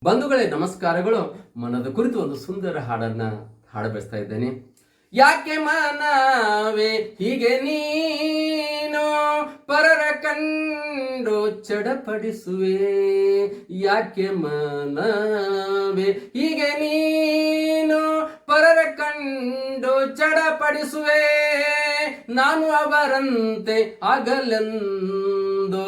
ಬಂಧುಗಳೇ ನಮಸ್ಕಾರಗಳು. ಮನದ ಕುರಿತು ಒಂದು ಸುಂದರ ಹಾಡನ್ನ ಹಾಡಬಯಸ್ತಾ ಇದ್ದೇನೆ. ಯಾಕೆ ಮನವೇ ಹೀಗೆ ನೀನು ಪರರ ಕಂಡು ಚಡಪಡಿಸುವೆ, ಯಾಕೆ ಮನವೇ ಹೀಗೆ ನೀನು ಪರರ ಕಂಡು ಚಡಪಡಿಸುವೆ, ನಾನು ಅವರಂತೆ ಆಗಲೆಂದು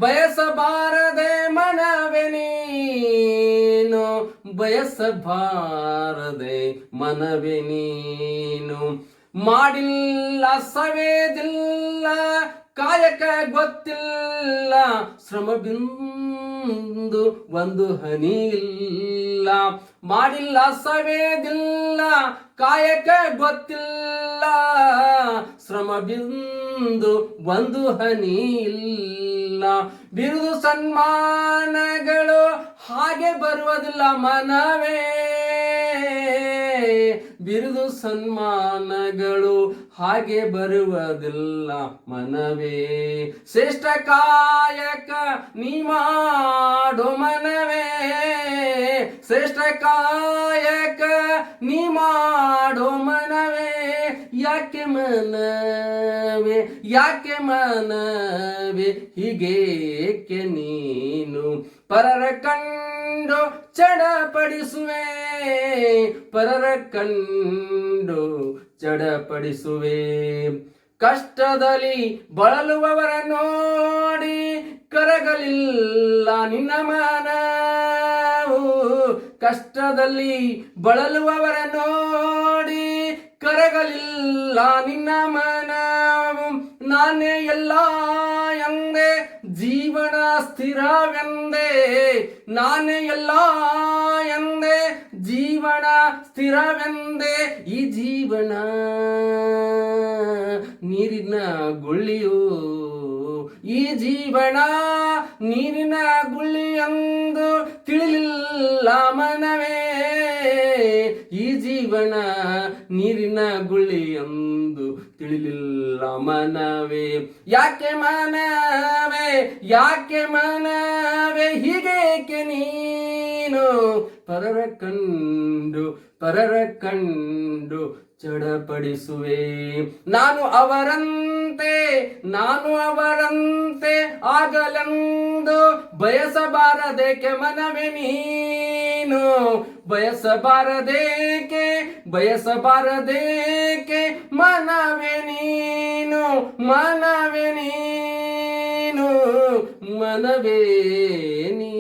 ಬಯಸಬಾರದೆ ಮನವೇ ನೀನು, ಬಯಸಬಾರದೆ ಮನವೇ ನೀನು. ಮಾಡಿಲ್ಲ ಸವೇದಿಲ್ಲ ಕಾಯಕ ಗೊತ್ತಿಲ್ಲ, ಶ್ರಮ ಬಿಂದು ಒಂದು ಹನಿ ಇಲ್ಲ. ಮಾಡಿಲ್ಲ ಸವೇದಿಲ್ಲ ಕಾಯಕ ಗೊತ್ತಿಲ್ಲ, ಶ್ರಮ ಬಿಂದು ಒಂದು ಹನಿ ಇಲ್ಲ. ಬಿರುದು ಸನ್ಮಾನಗಳು ಹಾಗೆ ಬರುವುದಿಲ್ಲ ಮನವೇ, ಬಿರುದು ಸನ್ಮಾನಗಳು ಹಾಗೆ ಬರುವುದಿಲ್ಲ ಮನವೇ. ಶ್ರೇಷ್ಠ ಕಾಯಕ ನೀ ಮಾಡೋ ಮನವೇ, ಶ್ರೇಷ್ಠ ಕಾಯಕ ನೀ ಮಾಡೋ ಮನವೇ. ಯಾಕೆ ಮನವೇ, ಯಾಕೆ ಮನವೇ ಹೀಗೇಕೆ ನೀನು ಪರರ ಕಂಡು ಚಡಪಡಿಸುವೆ, ಪರರ ಕಂಡು ಚಡಪಡಿಸುವೆ. ಕಷ್ಟದಲ್ಲಿ ಬಳಲುವವರ ನೋಡಿ ಕರಗಲಿಲ್ಲ ನಿನ್ನ ಮನವು, ಕಷ್ಟದಲ್ಲಿ ಬಳಲುವವರ ನೋಡಿ ಕರಗಲಿಲ್ಲ ನಿನ್ನ ಮನವು. ನಾನೇ ಎಲ್ಲ ಎಂದೆ ಜೀವನ ಸ್ಥಿರವೆಂದೆ, ನಾನೇ ಎಲ್ಲ ಎಂದೆ ಜೀವನ ಸ್ಥಿರವೆಂದೆ. ಈ ಜೀವನ ನೀರಿನ ಗುಳ್ಳಿಯು, ಈ ಜೀವನ ನೀರಿನ ಗುಳ್ಳಿಯೆಂದು ತಿಳಿಲಿಲ್ಲ ಮನವೇ, ಈ ಜೀವನ ನೀರಿನ ಗುಳ್ಳಿಯೆಂದು ತಿಳಿಲಿಲ್ಲ ಮನವೇ. ಯಾಕೆ ಮನವೇ, ಯಾಕೆ ಮನವೇ ಹೀಗೇಕೆ ನೀನು ಪರರ ಕಂಡು ಚಡಪಡಿಸುವೆ. ನಾನು ಅವರಂತೆ ಆಗಲೆಂದು ಬಯಸಬಾರದೇಕೆ ಮನವೇ ನೀನು, ಬಯಸಬಾರದೇಕೆ ಮನವೇ ನೀನು, ಮನವೇ ನೀನು, ಮನವೇ ನೀನು.